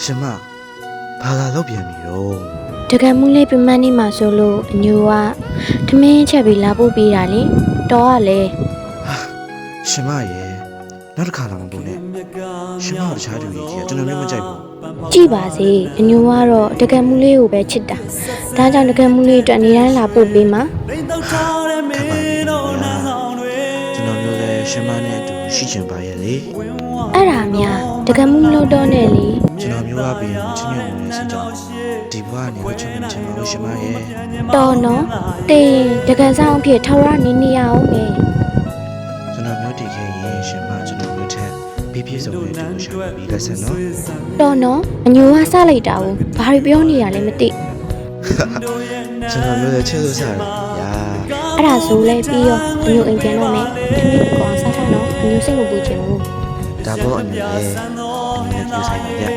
ရှင်မဘာလာလောက်ပြန်ပြီတော့ တကယ်မှုလေးပြမန်းနေမှာဆိုလို့အညိုကထမင်းချက်ပြီးလာဖို့ပေးတာလေတော်ကလည်း ရှင်မရဲ့နောက်တစ်ခါလာမပို့နဲ့ရှင်မတို့တခြားသူကြီးကကျွန်တော်မျိုးမကြိုက်ဘူး ကြည့်ပါစေအညိုကတော့တကယ်မှုလေးကိုပဲချစ်တာဒါကြောင့်တကယ်မှုလေးအတွက်နေတိုင်းလာဖို့ပေးမှာ ခက်ပါလေကျွန်တော်မျိုးလည်းရှင်မနဲ့အတူရှိချင်ပါရဲ့လေ အဲ့ဒါများတကယ်မှုမလုပ်တော့နဲ့လေ ကျွန်တော်မျိုးကပြီးရင်ချင်းမြုံနေစကြောင်းဒီဘဝကနေဝချုံနေချင်ပါလို့ရှင်မရဲ့ တော်နော်တေးတကယ်ဆောင်အဖြစ်ထောက်ရနေရအောင်မယ် ကျွန်တော်မျိုးတည်ခဲ့ရင်ရှင်မကျွန်တော်မျိုးထက်ပြည့်ပြည့်စုံတဲ့တူရှာပြီးလက်ဆက်နော် တော်နော်အညိုကစလိုက်တာကိုဘာတွေပြောနေရလဲမသိ ကျွန်တော်မျိုးလည်းချစ်လို့စားတယ်ညာ အဲ့ဒါဆိုလဲပြီးရောအညိုအိမ်ပြန်တော့မယ်ထမင်းကောင်စားထားနော်အညိုစိတ်မပူချင်ဘူး ဒါပေါ်အနေနဲ့အမြဲတမ်းဆိုင်ပါဗျ